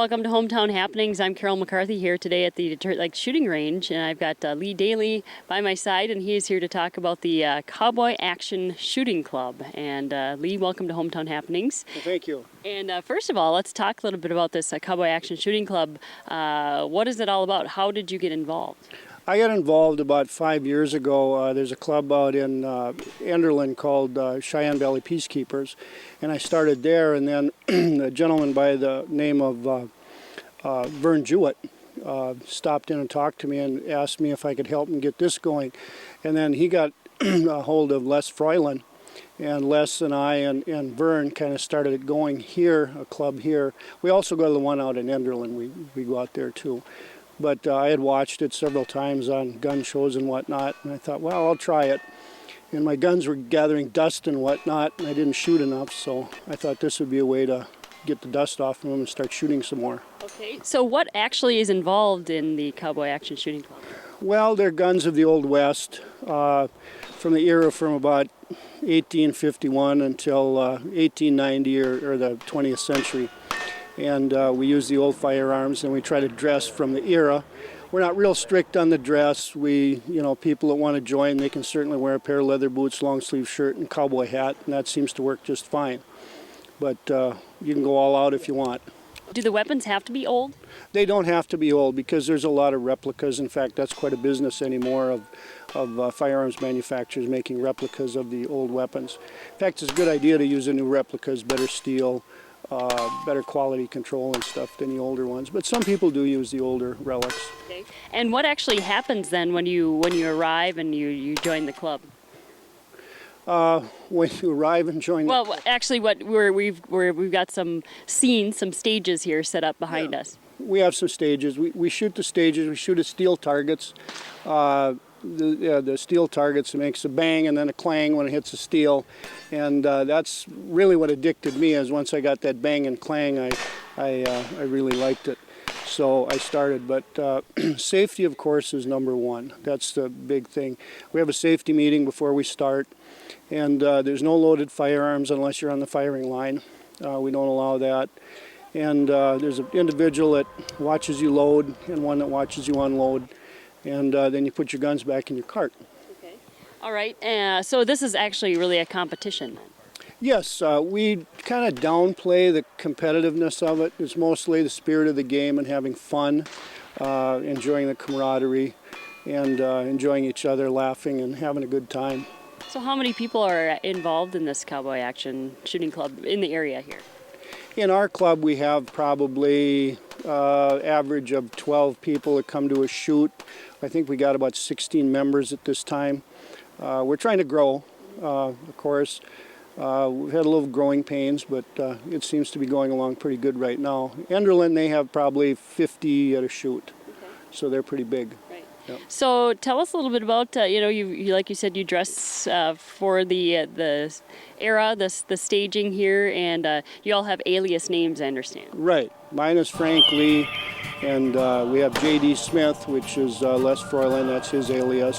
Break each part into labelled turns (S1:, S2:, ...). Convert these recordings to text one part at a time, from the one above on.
S1: welcome to Hometown Happenings. I'm Carol McCarthy here today at the Detroit Lake Shooting Range, and I've got Lee Daly by my side, and he is here to talk about the Cowboy Action Shooting Club. And Lee, welcome to Hometown Happenings.
S2: Well, thank you.
S1: And first of all, let's talk a little bit about this Cowboy Action Shooting Club. What is it all about? How did you get involved?
S2: I got involved about 5 years ago. There's a club out in Enderlin called Cheyenne Valley Peacekeepers, and I started there, and then a gentleman by the name of Vern Jewett stopped in and talked to me and asked me if I could help him get this going. And then he got a hold of Les Froylan, and Les and I and Vern kind of started it going here, a club here. We also go to the one out in Enderlin. We go out there too. But I had watched it several times on gun shows and whatnot, and I thought, well, I'll try it. And my guns were gathering dust and whatnot, and I didn't shoot enough, so I thought this would be a way to get the dust off of them and start shooting some more.
S1: Okay, so what actually is involved in the Cowboy Action Shooting Club?
S2: Well, they're guns of the Old West, from the era from about 1851 until 1890 or the 20th century. And we use the old firearms, and we try to dress from the era. We're not real strict on the dress. People that want to join, they can certainly wear a pair of leather boots, long sleeve shirt, and cowboy hat, and that seems to work just fine. But you can go all out if you want.
S1: Do the weapons have to be old?
S2: They don't have to be old because there's a lot of replicas. In fact, that's quite a business anymore of firearms manufacturers making replicas of the old weapons. In fact, it's a good idea to use the new replicas, better steel, better quality control and stuff than the older ones, but some people do use the older relics.
S1: Okay. And what actually happens then when you arrive and you join the club?
S2: When you arrive and join.
S1: Well, actually, we've got some scenes, some stages here set up behind us.
S2: We have some stages. We shoot the stages. We shoot at steel targets. The steel targets, it makes a bang and then a clang when it hits the steel, and that's really what addicted me. Is once I got that bang and clang, I really liked it, so I started. But safety, of course, is number one. That's the big thing. We have a safety meeting before we start, and there's no loaded firearms unless you're on the firing line. We don't allow that. And there's an individual that watches you load and one that watches you unload. And then you put your guns back in your cart.
S1: Okay. All right. So this is actually really a competition.
S2: Yes, we kind of downplay the competitiveness of it. It's mostly the spirit of the game and having fun, enjoying the camaraderie, and enjoying each other, laughing, and having a good time.
S1: So how many people are involved in this Cowboy Action Shooting Club in the area here?
S2: In our club, we have probably average of 12 people that come to a shoot. I think we got about 16 members at this time. We're trying to grow, of course. We've had a little growing pains, but it seems to be going along pretty good right now. Enderlin, they have probably 50 at a shoot, so they're pretty big.
S1: Right.
S2: Yep.
S1: So tell us a little bit about, you like you said, you dress for the era, the staging here, and you all have alias names, I understand.
S2: Right. Mine is Frank Lee, and we have J.D. Smith, which is Les Froylan, that's his alias.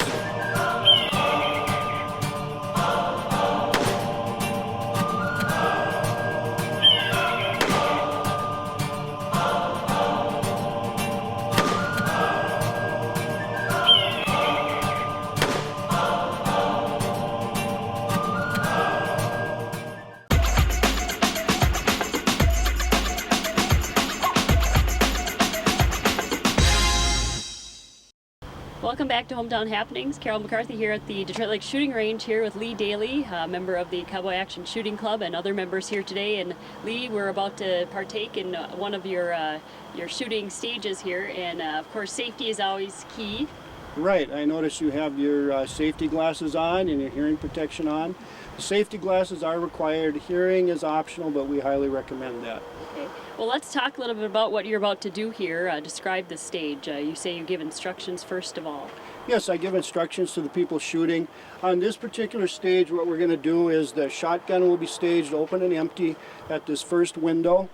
S1: Welcome back to Hometown Happenings. Carol McCarthy here at the Detroit Lake Shooting Range here with Lee Daly, a member of the Cowboy Action Shooting Club, and other members here today. And Lee, we're about to partake in one of your shooting stages here, and of course safety is always key.
S2: Right. I notice you have your safety glasses on and your hearing protection on. The safety glasses are required. Hearing is optional, but we highly recommend that.
S1: Okay. Well, let's talk a little bit about what you're about to do here. Describe the stage. You say you give instructions first of all.
S2: Yes, I give instructions to the people shooting. On this particular stage, what we're going to do is the shotgun will be staged open and empty at this first window.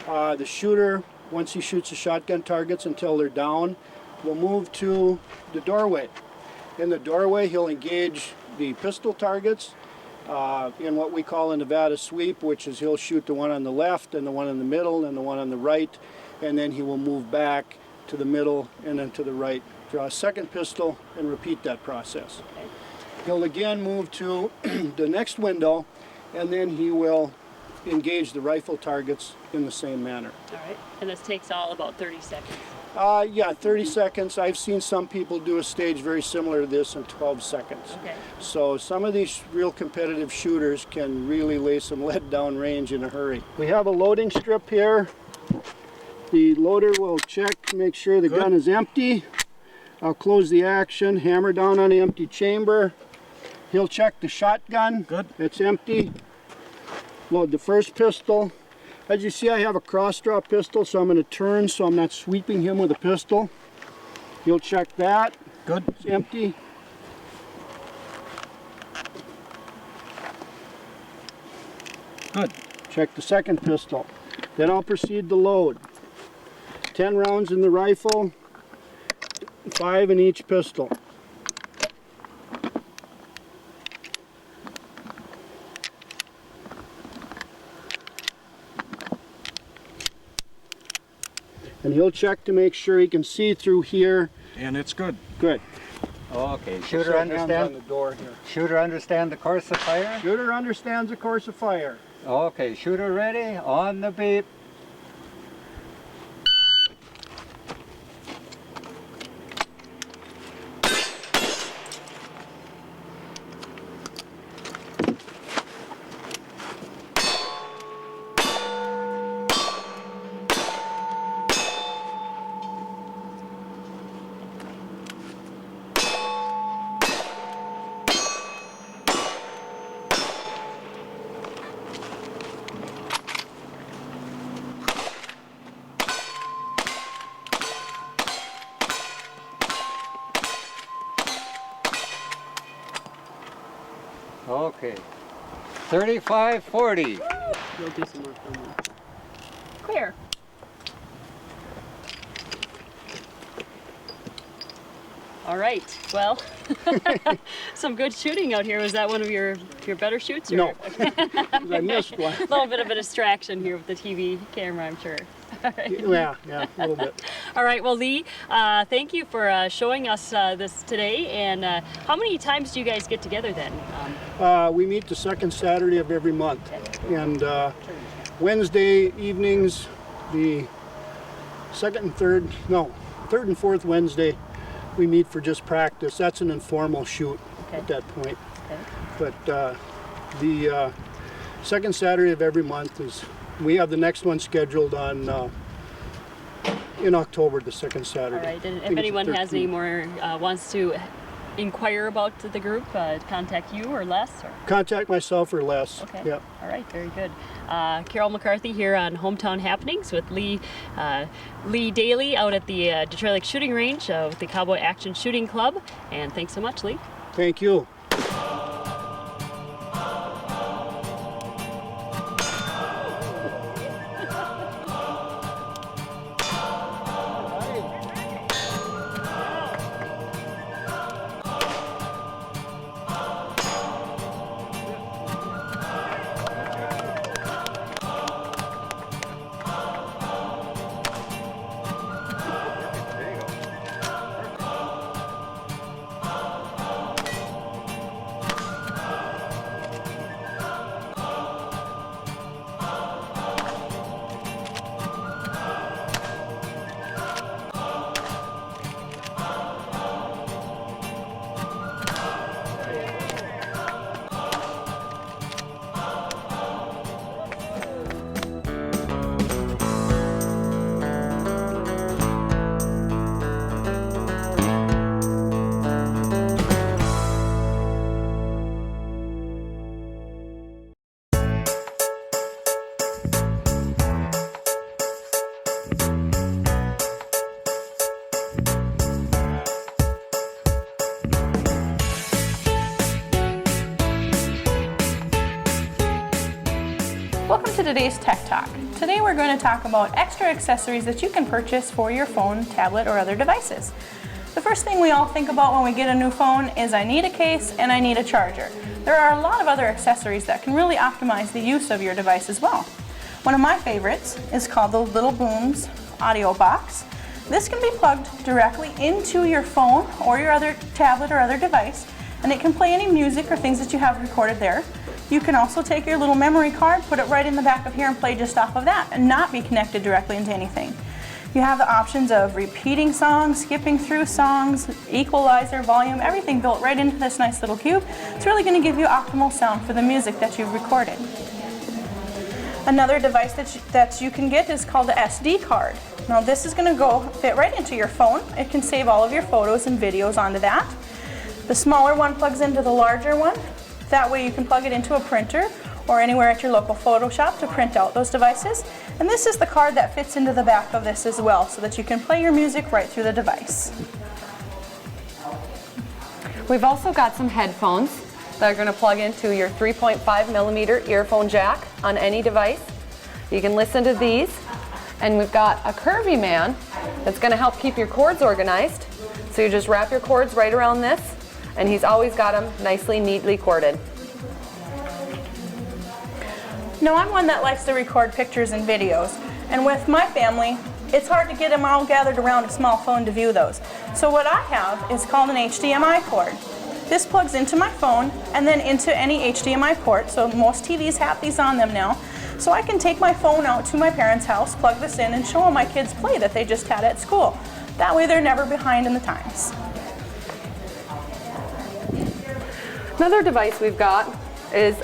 S2: The shooter, once he shoots the shotgun targets until they're down, will move to the doorway. In the doorway, he'll engage the pistol targets in what we call a Nevada sweep, which is he'll shoot the one on the left and the one in the middle and the one on the right, and then he will move back to the middle and then to the right. Draw a second pistol and repeat that process.
S1: Okay.
S2: He'll again move to the next window, and then he will engage the rifle targets in the same manner.
S1: All right. And this takes all about 30 seconds.
S2: Yeah, 30 seconds. I've seen some people do a stage very similar to this in 12 seconds.
S1: Okay.
S2: So some of these real competitive shooters can really lay some lead down range in a hurry. We have a loading strip here. The loader will check to make sure the gun is empty. I'll close the action, hammer down on the empty chamber. He'll check the shotgun.
S3: Good.
S2: It's empty. Load the first pistol. As you see, I have a cross draw pistol, so I'm going to turn so I'm not sweeping him with a pistol. He'll check that.
S3: Good.
S2: It's empty.
S3: Good.
S2: Check the second pistol. Then I'll proceed to load. 10 rounds in the rifle, 5 in each pistol. And he'll check to make sure he can see through here.
S3: And it's good.
S2: Good.
S4: Okay,
S2: Set
S4: shooter
S2: hands on the
S4: understand.
S2: door here.
S4: Shooter understand the course of fire.
S2: Shooter understands the course of fire.
S4: Okay, shooter ready. On the beep. Okay. 35-40.
S1: We'll do some more filming. Clear. All right. Well, some good shooting out here. Was that one of your better shoots? Or?
S2: No, 'cause I missed one.
S1: A little bit of a distraction here with the TV camera, I'm sure. All right.
S2: Yeah, a little bit.
S1: All right. Well, Lee, thank you for showing us this today. And how many times do you guys get together then?
S2: We meet the second Saturday of every month, and Wednesday evenings, the third and fourth Wednesday, we meet for just practice. That's an informal shoot at that point.
S1: Okay.
S2: But the second Saturday of every month is, we have the next one scheduled on in October, the second Saturday.
S1: All right. And
S2: I
S1: if
S2: think it's
S1: anyone
S2: the
S1: has any
S2: 13th.
S1: more wants to inquire about the group, contact you or Les? Or?
S2: Contact myself or Les.
S1: Okay.
S2: Yep.
S1: All right. Very good. Carol McCarthy here on Hometown Happenings with Lee Daly out at the Detroit Lake Shooting Range with the Cowboy Action Shooting Club. And thanks so much, Lee.
S2: Thank you.
S5: Welcome to today's Tech Talk. Today we're going to talk about extra accessories that you can purchase for your phone, tablet, or other devices. The first thing we all think about when we get a new phone is I need a case and I need a charger. There are a lot of other accessories that can really optimize the use of your device as well. One of my favorites is called the little booms audio box. This can be plugged directly into your phone or your other tablet or other device, and it can play any music or things that you have recorded there. You can also take your little memory card, put it right in the back of here and play just off of that and not be connected directly into anything. You have the options of repeating songs, skipping through songs, equalizer, volume, everything built right into this nice little cube. It's really going to give you optimal sound for the music that you've recorded. Another device that you can get is called the SD card. Now this is going to fit right into your phone. It can save all of your photos and videos onto that. The smaller one plugs into the larger one. That way you can plug it into a printer or anywhere at your local photo shop to print out those devices. And this is the card that fits into the back of this as well, so that you can play your music right through the device.
S6: We've also got some headphones that are going to plug into your 3.5mm earphone jack on any device. You can listen to these. And we've got a curvy man that's going to help keep your cords organized. So you just wrap your cords right around this, and he's always got them nicely, neatly corded.
S5: Now I'm one that likes to record pictures and videos, and with my family, it's hard to get them all gathered around a small phone to view those. So what I have is called an HDMI cord. This plugs into my phone and then into any HDMI port, so most TVs have these on them now. So I can take my phone out to my parents' house, plug this in, and show them my kids' play that they just had at school. That way they're never behind in the times.
S6: Another device we've got is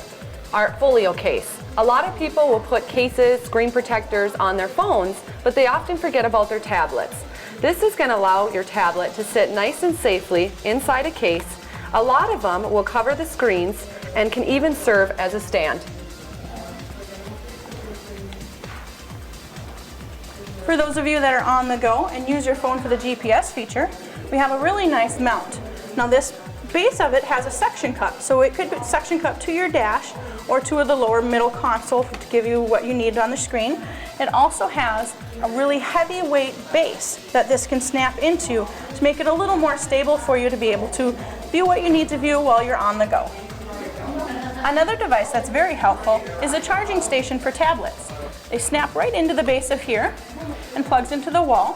S6: our folio case. A lot of people will put cases, screen protectors on their phones, but they often forget about their tablets. This is going to allow your tablet to sit nice and safely inside a case. A lot of them will cover the screens and can even serve as a stand.
S5: For those of you that are on the go and use your phone for the GPS feature, we have a really nice mount. Now this base of it has a suction cup, so it could be suction cup to your dash or to the lower middle console to give you what you need on the screen. It also has a really heavyweight base that this can snap into to make it a little more stable for you to be able to view what you need to view while you're on the go. Another device that's very helpful is a charging station for tablets. They snap right into the base of here and plugs into the wall.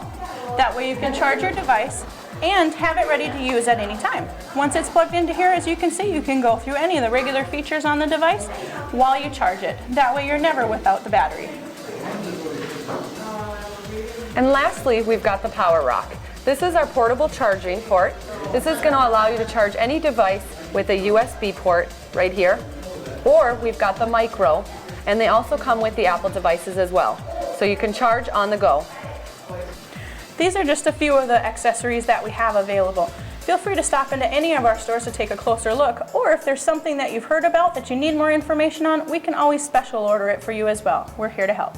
S5: That way you can charge your device and have it ready to use at any time. Once it's plugged into here, as you can see, you can go through any of the regular features on the device while you charge it. That way you're never without the battery.
S6: And lastly, we've got the Power Rock. This is our portable charging port. This is going to allow you to charge any device with a USB port right here. Or we've got the Micro, and they also come with the Apple devices as well. So you can charge on the go.
S5: These are just a few of the accessories that we have available. Feel free to stop into any of our stores to take a closer look, or if there's something that you've heard about that you need more information on, we can always special order it for you as well. We're here to help.